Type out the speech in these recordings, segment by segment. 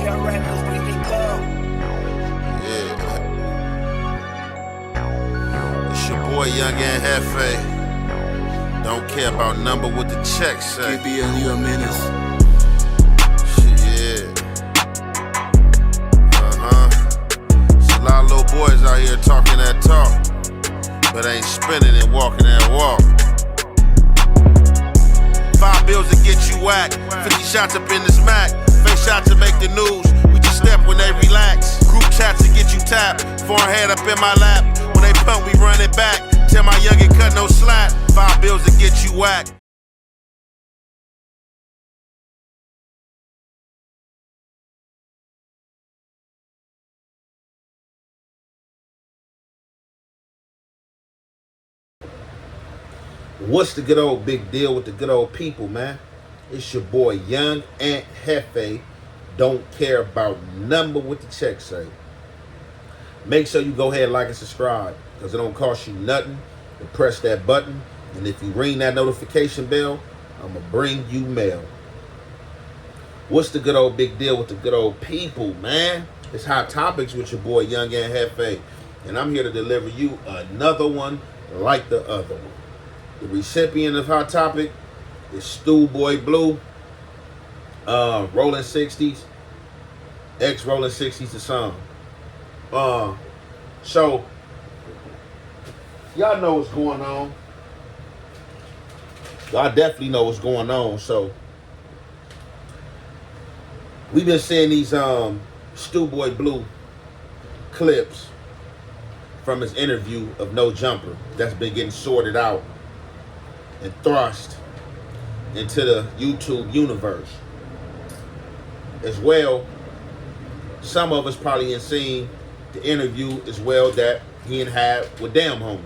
It's your boy Young and Hefe. Don't care about number what the check say. KBL, you a menace. Yeah. It's a lot of little boys out here talking that talk, but ain't spinning and walking that walk. 5 bills to get you whacked, 50 shots up in this Mac, face shots to make the news, we just step when they relax, group chats to get you tapped, forehead up in my lap, when they pump we run it back, tell my youngin' cut no slack, 5 bills to get you whacked. What's the good old big deal with the good old people, man? It's your boy Young and Hefe. Don't care about number what the check say. Make sure you go ahead and like and subscribe, because it don't cost you nothing to press that button. And if you ring that notification bell, I'm going to bring you mail. What's the good old big deal with the good old people, man? It's Hot Topics with your boy Young and Hefe. And I'm here to deliver you another one like the other one. The recipient of Hot Topic is Stewboy Blue, Rolling 60s, ex-Rolling 60s the song. So, y'all know what's going on. Y'all definitely know what's going on. So, we've been seeing these Stewboy Blue clips from his interview of No Jumper that's been getting sorted out and thrust into the YouTube universe. As well, some of us probably ain't seen the interview as well that he had with Damn Homie.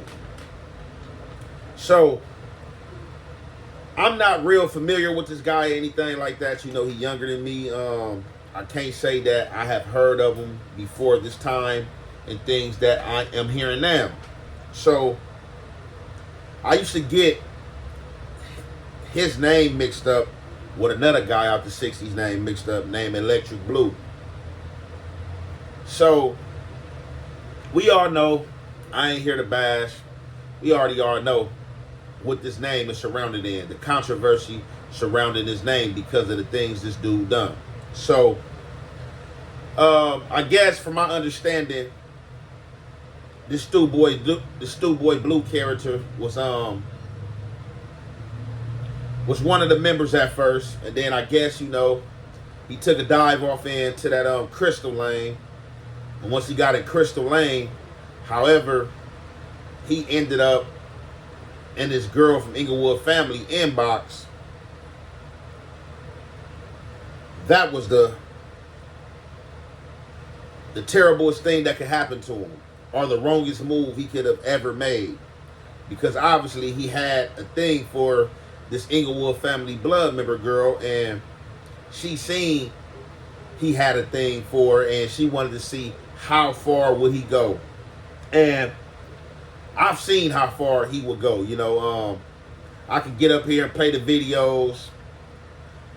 So, I'm not real familiar with this guy or anything like that. You know, he's younger than me. I can't say that I have heard of him before this time and things that I am hearing now. So, I used to get his name mixed up with another guy out the 60s name mixed up, named Electric Blue. So, we all know, I ain't here to bash, we already all know what this name is surrounded in, the controversy surrounding his name because of the things this dude done. So, I guess from my understanding, this Stewboy Blue character was one of the members at first, and then I guess, you know, he took a dive off into that Crystal Lane, and once he got in Crystal Lane, however, he ended up in this girl from Inglewood family inbox. That was the terriblest thing that could happen to him, or the wrongest move he could have ever made, because obviously he had a thing for this Inglewood family blood member girl, and she seen he had a thing for her, and she wanted to see how far would he go. And I've seen how far he would go. You know, I can get up here and play the videos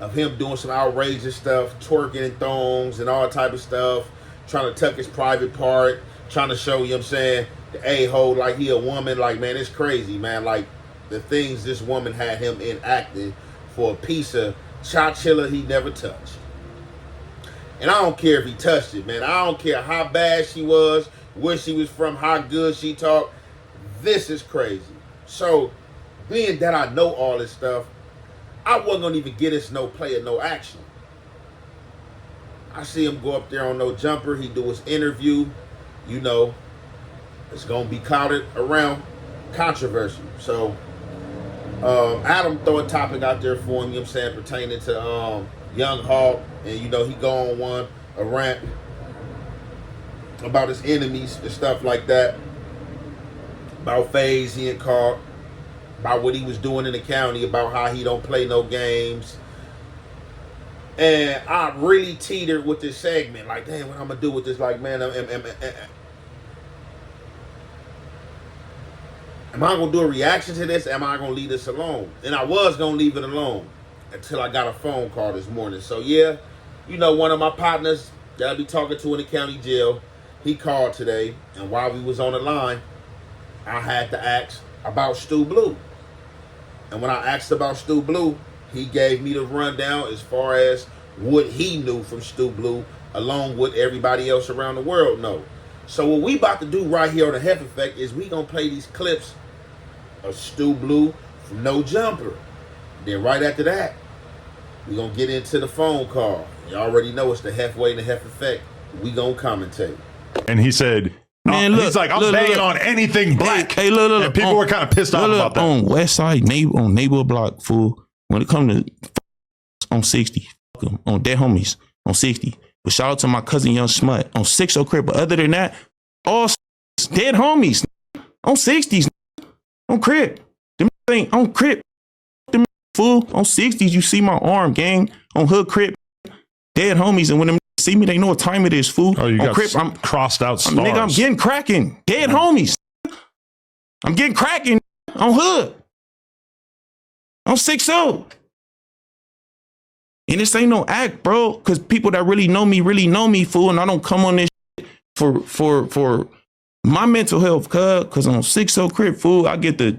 of him doing some outrageous stuff, twerking and thongs and all type of stuff, trying to tuck his private part, trying to show, you know what I'm saying, the a-hole like he a woman. Like, man, it's crazy, man. Like, the things this woman had him enacting for a piece of chachilla he never touched. And I don't care if he touched it, man. I don't care how bad she was, where she was from, how good she talked. This is crazy. So, being that I know all this stuff, I wasn't going to even get us no play or no action. I see him go up there on No Jumper. He do his interview. You know, it's going to be clouded around controversy. So, Adam throw a topic out there for him, you know what I'm saying, pertaining to Young Hawk, and you know, he go on a rant about his enemies and stuff like that, about FaZe he and Carl, about what he was doing in the county, about how he don't play no games. And I really teetered with this segment, like, damn, what I'm gonna do with this? Like, man, am I going to do a reaction to this? Am I going to leave this alone? And I was going to leave it alone until I got a phone call this morning. So, yeah, You know, one of my partners that I be talking to in the county jail, he called today, and while we was on the line, I had to ask about Stu Blue. And when I asked about Stu Blue, he gave me the rundown as far as what he knew from Stu Blue, along with everybody else around the world know. So what we about to do right here on the Hef Effect is we gonna play these clips of Stu Blue from No Jumper. Then right after that, we gonna get into the phone call. You already know it's the Hefway and the Hef Effect. We gonna commentate. And he said, man, look, he's like, I'm banging on anything black. Hey, look. And people were kind of pissed off about that. On West Side, on neighbor block, fool. When it comes to on 60, on dead homies, on 60. But shout out to my cousin Young Smut on 60 Crip. But other than that, all dead homies on 60s, on Crip. Them ain't on Crip. Them fool on 60s. You see my arm, gang, on Hood Crip. Dead homies, and when them see me, they know what time it is, fool. Oh, you on got Crip, I'm crossed out stars. Nigga, I'm getting cracking. Dead homies. I'm getting cracking on Hood. On 6-0. And this ain't no act, bro. Because people that really know me, fool. And I don't come on this shit for my mental health, cuz on 6-0 Crip, fool, I get to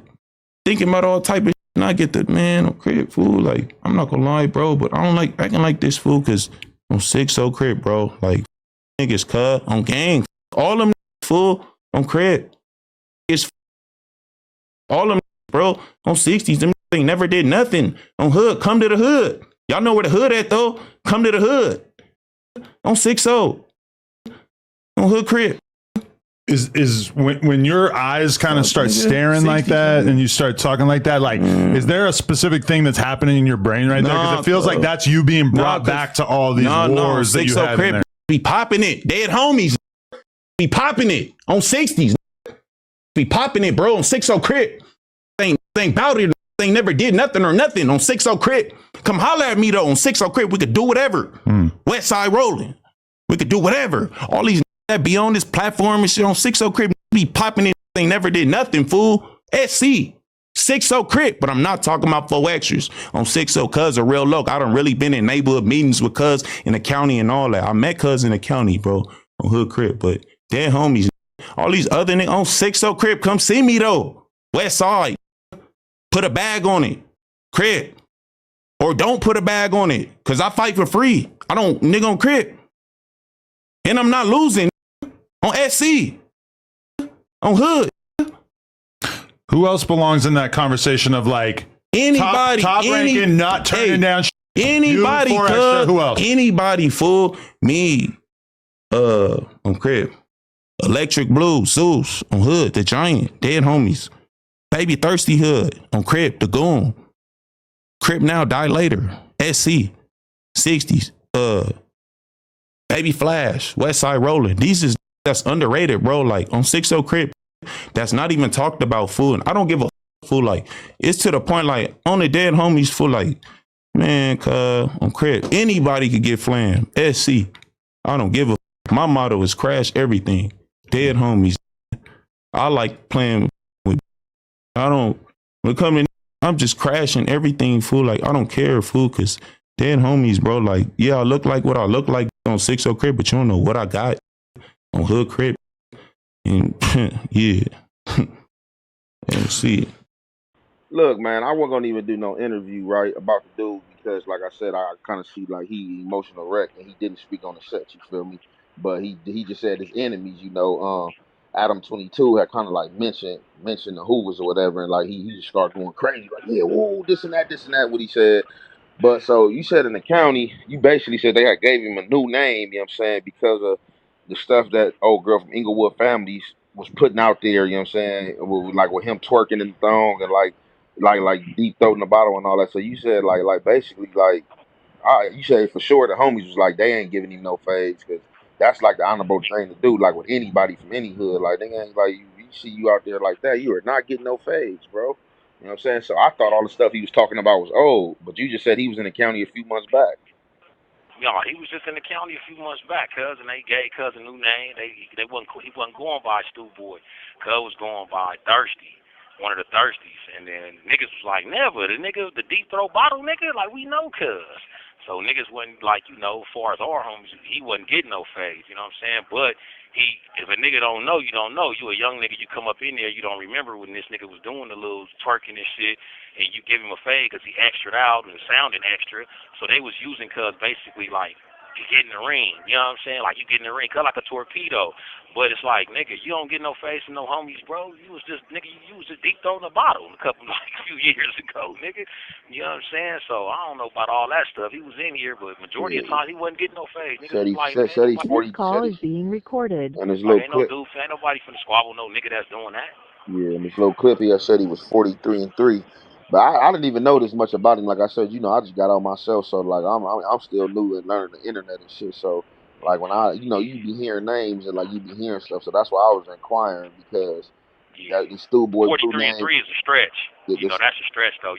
thinking about all type of shit. And I get the, man, on Crip, fool. Like, I'm not gonna lie, bro. But I don't like acting like this, fool. Because on 6-0 Crip, bro. Like, niggas, cuz, on gang. All them fool, on Crip. It's all them, bro, on 60s. Them ain't never did nothing. On Hood, come to the Hood. Y'all know where the Hood at, though. Come to the Hood. On 6-0. On Hood Crip. Is when your eyes kind of start staring like that and you start talking like that, like, is there a specific thing that's happening in your brain right there? Because it feels like that's you being brought back to all these wars that you had in there. Be popping it. Dead homies. Be popping it. On 60s. Be popping it, bro. On 6-0 Crip. Ain't about it. Ain't never did nothing or nothing on 6-0 Crip. Come holler at me, though. On 6-0 Crip, we could do whatever. West Side rolling. We could do whatever. All these that be on this platform and shit on 6-0 Crip be popping it. Ain't never did nothing, fool. SC. 6-0 Crip, but I'm not talking about 4 extras. On 6-0 cuz a real look. I done really been in neighborhood meetings with cuz in the county and all that. I met cuz in the county, bro, on Hood Crip, but dead homies. All these other niggas on 6-0 Crip, come see me, though. West Side. Put a bag on it. Crip. Or don't put a bag on it, because I fight for free. I don't nigga on Crip. And I'm not losing on SC. On Hood. Who else belongs in that conversation of like anybody, top ranking, not turning down anybody, you, 4 extra, who else? Anybody, fool. Me, on Crip. Electric Blue, Zeus, on Hood, the Giant, dead homies. Baby Thirsty Hood, on Crip, the Goon. Crip Now, Die Later, SC, 60s, Baby Flash, West Side Rolling. That's underrated, bro. Like on 6-0 Crip, that's not even talked about, fool. And I don't give a fool. Like, it's to the point, like, on the dead homies, fool, like, man, on Crip, anybody could get flammed. SC, I don't give a. My motto is crash everything. Dead homies. I like playing with. I don't. When it comes in, I'm just crashing everything, fool. Like, I don't care, fool, because dead homies, bro. Like, yeah, I look like what I look like on 6-0 Crip, but you don't know what I got on Hood Crip. And yeah. And see. Look, man, I wasn't gonna even do no interview, right, about the dude because, like I said, I kind of see like he emotional wreck and he didn't speak on the set. You feel me? But he just said his enemies, you know. Adam 22 had kind of like mentioned the Hoovers or whatever, and like he just started going crazy, like, yeah, whoa, this and that, what he said. But so you said in the county, you basically said they had gave him a new name, you know what I'm saying, because of the stuff that old girl from Inglewood Families was putting out there, you know what I'm saying, with him twerking in the thong and like deep throating the bottle and all that. So you said like basically like you say for sure the homies was like they ain't giving him no fades because that's like the honorable thing to do, like with anybody from any hood. Like they ain't like you see you out there like that, you are not getting no fades, bro. You know what I'm saying? So I thought all the stuff he was talking about was old, but you just said he was in the county a few months back. No, he was just in the county a few months back, cuz, and they gave cuz a new name. He wasn't going by Stewboy. Cuz was going by Thirsty, one of the Thirsties, and then niggas was like, never the deep throat bottle nigga, like we know cuz. So niggas wasn't like, as far as our homies, he wasn't getting no phase, you know what I'm saying? But if a nigga don't know, you don't know. You a young nigga, you come up in there, you don't remember when this nigga was doing the little twerking and shit, and you give him a fade because he extra out and sounding extra. So they was using cuz basically like, you get in the ring, you know what I'm saying? Like you get in the ring, cut like a torpedo. But it's like, nigga, you don't get no face and no homies, bro. You was just, nigga, you was just deep throwing the bottle a few years ago, nigga. You know what I'm saying? So I don't know about all that stuff. He was in here, but majority of the time he wasn't getting no face. Niggas was like, man, said he's nobody, 40. This call is being recorded. And this like, little ain't no clip. dude, ain't nobody finna squabble no nigga that's doing that. Yeah, in this little clip here, I said he was 43-3. But I didn't even know this much about him. Like I said, I just got on myself, so like I'm still new and learning the internet and shit. So like when you be hearing names and like you be hearing stuff, so that's why I was inquiring because Yeah. the Stewboy Blue 43 and name. 3 is a stretch. This, That's a stretch though.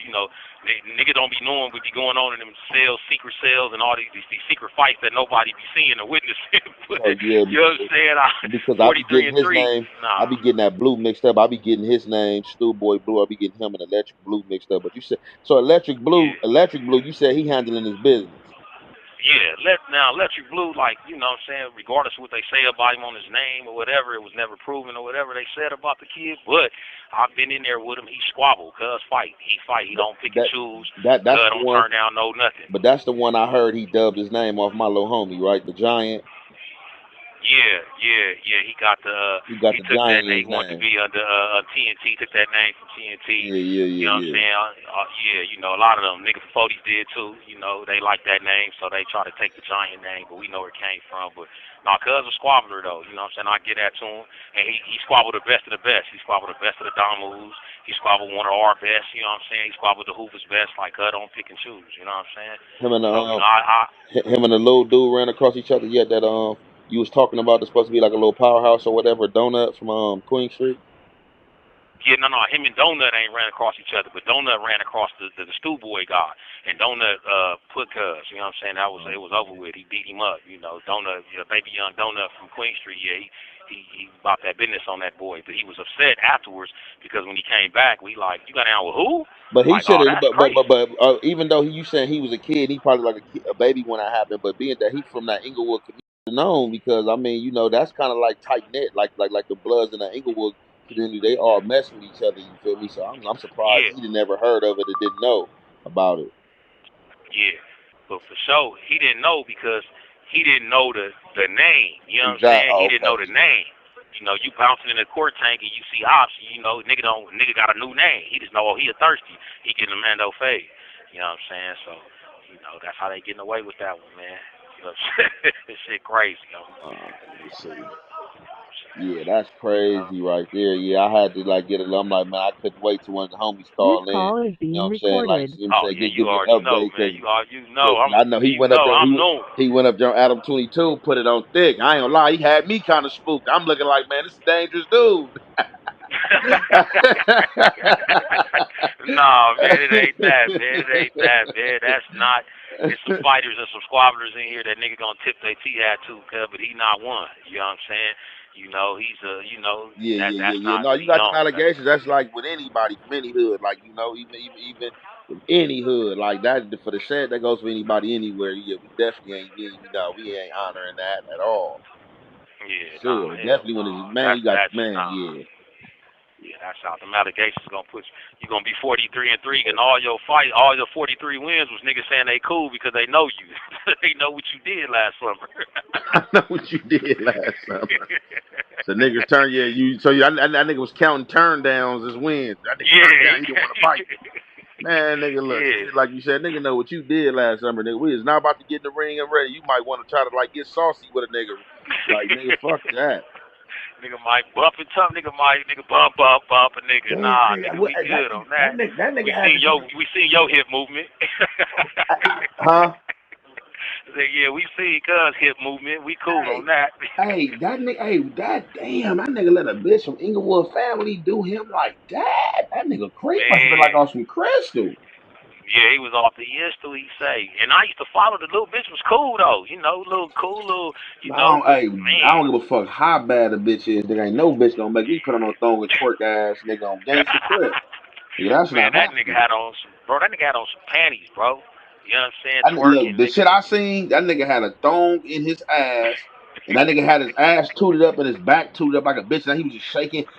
Niggas don't be knowing what be going on in them cells, secret cells, and all these secret fights that nobody be seeing or witnessing. But, yeah, you know what I'm saying? Because I be 43 getting and his 3. name. Nah. I be getting that Blue mixed up. I be getting his name, Stewboy Blue. I be getting him and Electric Blue mixed up. But you said so Electric Blue. Yeah. Electric Blue. You said he handling his business. Yeah, Electric Blue, like, you know what I'm saying, regardless of what they say about him on his name or whatever, it was never proven or whatever they said about the kid, but I've been in there with him. He squabble, cuz fight. He fight. He don't pick and choose. That's cuz the don't one. turn down no nothing. But that's the one I heard he dubbed his name off my little homie, right? The Giant. Yeah. He got He he the took that Giant in name. his He wanted to name. be under TNT. Took that name from TNT. Yeah. You know what I'm saying? A lot of them niggas 40s did too. They like that name, so they try to take the Giant name, but we know where it came from. But cuz a squabbler though. You know what I'm saying? I get that to him, and he squabbled the best of the best. He squabbled the best of the Damus. He squabbled one of our best. You know what I'm saying? He squabbled the Hoopers best. Like don't pick and choose. You know what I'm saying? Him and So, him and the little dude ran across each other. Yeah, that you was talking about. That's supposed to be like a little powerhouse or whatever. Donut from Queen Street. Yeah, no, him and Donut ain't ran across each other, but Donut ran across the Stewboy guy, and Donut put cuz, you know what I'm saying? It was over with. He beat him up, Donut, baby young Donut from Queen Street, yeah, he bought that business on that boy, but he was upset afterwards because when he came back, we like, you got down with who? But he Like, should oh, have. that's crazy. Even though you saying he was a kid, he probably like a baby when that happened. But being that he from that Inglewood community, known because I mean, that's kind of like tight knit, like the Bloods in the Inglewood community. They all mess with each other. You feel me? So I'm surprised Yeah, he never heard of it or didn't know about it. yeah, but for sure, he didn't know because he didn't know the name, you know what I'm Exactly. saying? He Oh, didn't know okay. the name. You bouncing in the court tank and you see ops, nigga got a new name. He just know, he a thirsty. He getting a Mando fade. You know what I'm saying? So, that's how they getting away with that one, man. You know what I'm saying? This shit crazy, yo. Let me see. Yeah, that's crazy right there. Yeah, I had to like get it. I'm like, man, I couldn't wait till one of the homies This call in. call is You know being what I'm saying? Like, recorded. Oh yeah, you give me an already know, update man. because I know he went up there. I'm known. He went up there on Adam 22, put it on thick. I ain't gonna lie, he had me kind of spooked. I'm looking like, man, this is a dangerous dude. Nah, man, it ain't that, man. It ain't that, man. That's not. There's some fighters and some squabblers in here that nigga gonna tip their tea hat to, but he not one. You know what I'm saying? He's that's Yeah. not No, what you he got them on. allegations. That's like with anybody from any hood, like even with any hood, like that. For the said, that goes for anybody anywhere. Yeah, we definitely ain't. We ain't honoring that at all. Yeah, nah, Sure, hell definitely when no. it's man, you got That's man, nah. yeah. Yeah, that's how them allegations gonna put you gonna be 43-3, and all your 43 wins was niggas saying they cool because they know you. They know what you did last summer. I know what you did last summer. So niggas turn that nigga was counting turn downs as wins. That nigga turned down, he didn't want to fight. Man, nigga, look, Yeah. like you said, nigga know what you did last summer, nigga. We is not about to get in the ring and ready. You might want to try to like get saucy with a nigga. Like, nigga, fuck that. Nigga might bump it tough. Nigga bump a nigga. Damn, Nah, nigga, we good on that. That nigga We had seen your hip movement. Huh? Yeah, we see cuz hip movement. We cool on that. That nigga let a bitch from Inglewood family do him like that. That nigga Creep must have been like Man. on some crystal. Yeah, he was off the Insta, he say. And I used to follow the little bitch was cool though. Little cool little but I man. don't give a fuck how bad a bitch is. There ain't no bitch gonna make me put on no thong and twerk ass nigga on gangster crib. Nigga, that's Man, not that nigga happening. had on some panties, bro. You know what I'm saying? Look, Twerking, the nigga. shit I seen, that nigga had a thong in his ass, and that nigga had his ass tooted up and his back tooted up like a bitch. And he was just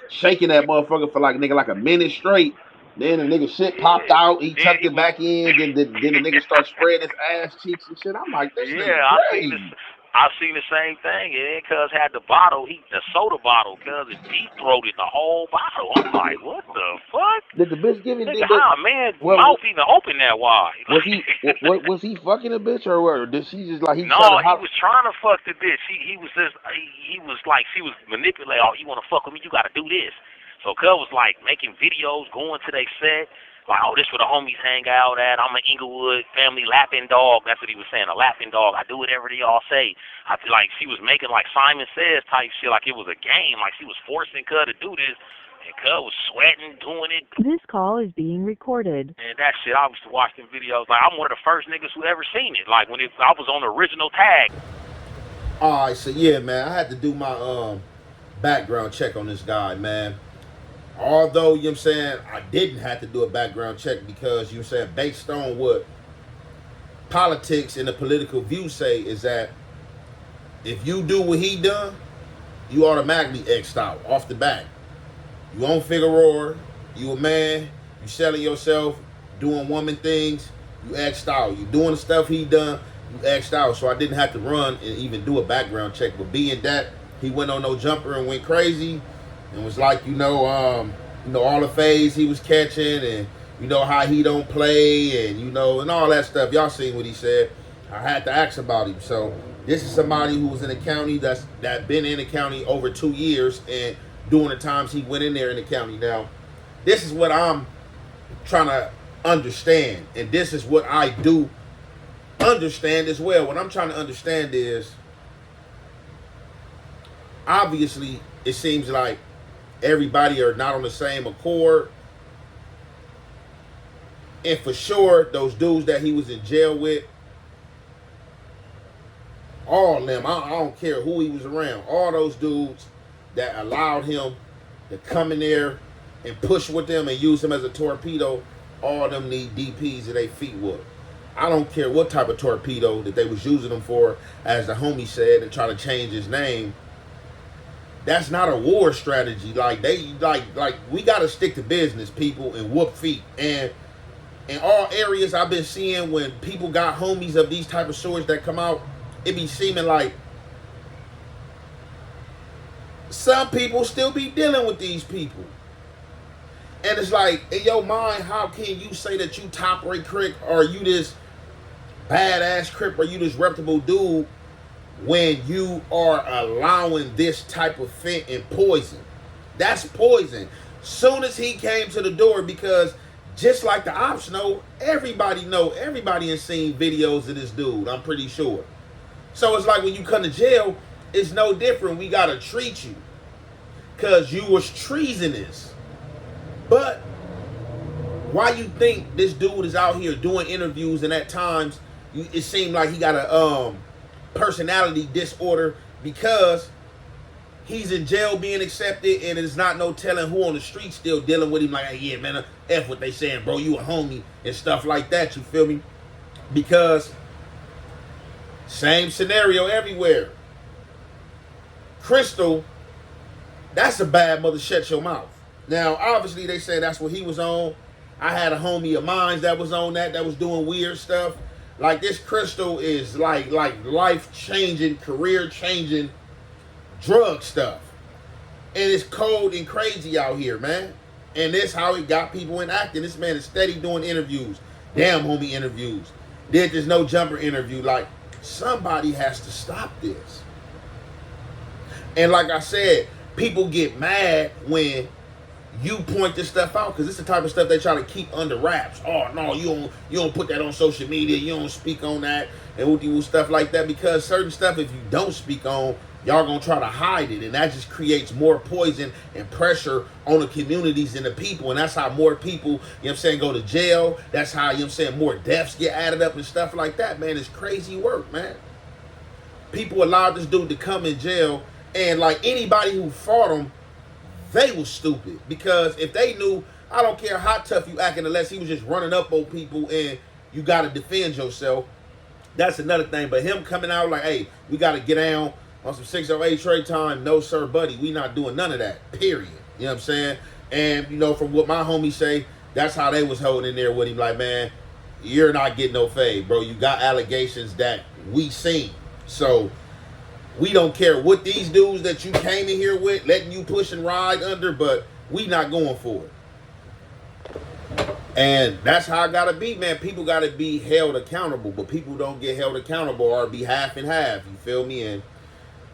shaking that motherfucker for like a minute straight. Then the nigga shit popped Yeah. out. He Then tucked he it was. back in. Then the nigga started spreading his ass cheeks and shit. I'm like, this nigga Yeah, crazy. I seen the same thing. Yeah, cuz had the bottle, the soda bottle, cuz it deep throated the whole bottle. I'm like, what the fuck? Did the bitch give it? Nigga, how a man What mouth even open that wide? was he? What was he fucking a bitch or what? Or did she just like he tried to No, he hop? was trying to fuck the bitch. He was just he was like she was manipulating. Oh, you want to fuck with me? You got to do this. So Cub was like making videos, going to their set. Like, oh, this where the homies hang out at. I'm an Inglewood family lapping dog. That's what he was saying, a lapping dog. I do whatever they all say. I feel like she was making like Simon Says type shit, like it was a game. Like she was forcing Cub to do this. And Cub was sweating, doing it. This call is being recorded. And that shit, I used to watch them videos. Like, I'm one of the first niggas who ever seen it. Like, I was on the original tag. All right, so yeah, man, I had to do my background check on this guy, man. Although, you know what I'm saying, I didn't have to do a background check because, you know what I'm saying, based on what politics and the political view say is that if you do what he done, you automatically X'd out off the bat. You on Figueroa, you a man, you selling yourself, doing woman things, you X'd out. You doing the stuff he done, you X'd out. So I didn't have to run and even do a background check. But being that he went on no jumper and went crazy and was like, all the phase he was catching and you know how he don't play and and all that stuff. Y'all seen what he said. I had to ask about him. So this is somebody who was in the county that been in the county over 2 years and during the times he went in there in the county. Now, this is what I'm trying to understand, and this is what I do understand as well. What I'm trying to understand is, obviously, it seems like everybody are not on the same accord, and for sure, those dudes that he was in jail with, all of them, I don't care who he was around, all those dudes that allowed him to come in there and push with them and use him as a torpedo, all of them need DPs that they feet with. I don't care what type of torpedo that they was using him for, as the homie said, and try to change his name. That's not a war strategy. Like we gotta stick to business, people, and whoop feet. And in all areas I've been seeing when people got homies of these type of stories that come out, it be seeming like some people still be dealing with these people. And it's like, in your mind, how can you say that you top rate Crip, or you this badass Crip, or you this reputable dude, when you are allowing this type of fent and poison? That's poison. Soon as he came to the door, because just like the ops know, everybody has seen videos of this dude, I'm pretty sure. So it's like when you come to jail, it's no different. We gotta treat you because you was treasonous. But why you think this dude is out here doing interviews, and at times it seemed like he got a personality disorder because he's in jail being accepted, and there's not no telling who on the street still dealing with him like, hey, yeah, man, F what they saying, bro, you a homie and stuff like that, you feel me? Because same scenario everywhere. Crystal, that's a bad mother, shut your mouth. Now, obviously, they say that's what he was on. I had a homie of mine that was on that was doing weird stuff. Like, this Crystal is like life-changing, career-changing drug stuff. And it's cold and crazy out here, man. And this how it got people in acting. This man is steady doing interviews. Damn homie interviews. Did this no jumper interview. Like, somebody has to stop this. And like I said, people get mad when you point this stuff out, because it's the type of stuff they try to keep under wraps. Oh no, you don't put that on social media, you don't speak on that, and stuff like that, because certain stuff, if you don't speak on, y'all gonna try to hide it, and that just creates more poison and pressure on the communities and the people, and that's how more people, you know what I'm saying, go to jail. That's how, you know what I'm saying, more deaths get added up and stuff like that, man. It's crazy work, man. People allowed this dude to come in jail, and like anybody who fought him, they was stupid, because if they knew, I don't care how tough you acting, unless he was just running up on people and you got to defend yourself. That's another thing. But him coming out like, hey, we got to get down on some 608 trade time. No, sir, buddy. We not doing none of that, period. You know what I'm saying? And, you know, from what my homies say, that's how they was holding in there with him. Like, man, you're not getting no fade, bro. You got allegations that we seen. So we don't care what these dudes that you came in here with, letting you push and ride under, but we not going for it. And that's how I gotta be, man. People gotta be held accountable, but people don't get held accountable or be half and half. You feel me? And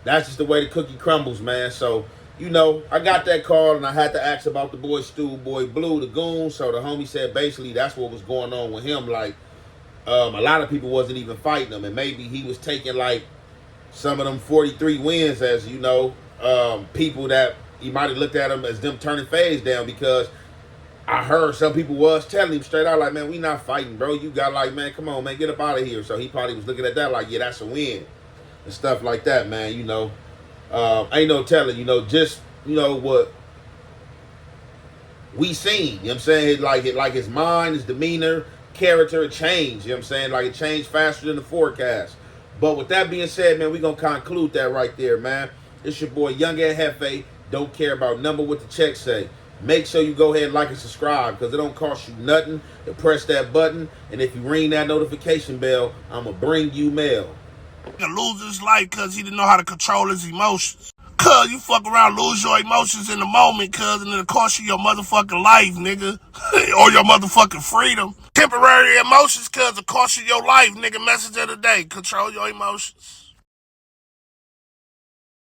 that's just the way the cookie crumbles, man. So, you know, I got that call and I had to ask about the boy Stewboy Blue, the goon. So the homie said basically that's what was going on with him. Like, a lot of people wasn't even fighting him, and maybe he was taking like some of them 43 wins as, you know, people that he might have looked at him as them turning phase down, because I heard some people was telling him straight out like, man, we not fighting, bro. You got like, man, come on, man, get up out of here. So he probably was looking at that like, yeah, that's a win and stuff like that, man. You know, ain't no telling, you know, just, you know, what we seen. You know what I'm saying? Like his mind, his demeanor, character changed. You know what I'm saying? Like it changed faster than the forecast. But with that being said, man, we gonna conclude that right there, man. It's your boy Young and Hefe. Don't care about number what the check say. Make sure you go ahead and like and subscribe, because it don't cost you nothing to press that button. And if you ring that notification bell, I'm going to bring you mail. He lose his life because he didn't know how to control his emotions. Cuz you fuck around, lose your emotions in the moment, cuz, and it'll cost you your motherfucking life, nigga. Or your motherfucking freedom. Temporary emotions, cuz, will cost you your life, nigga. Message of the day. Control your emotions.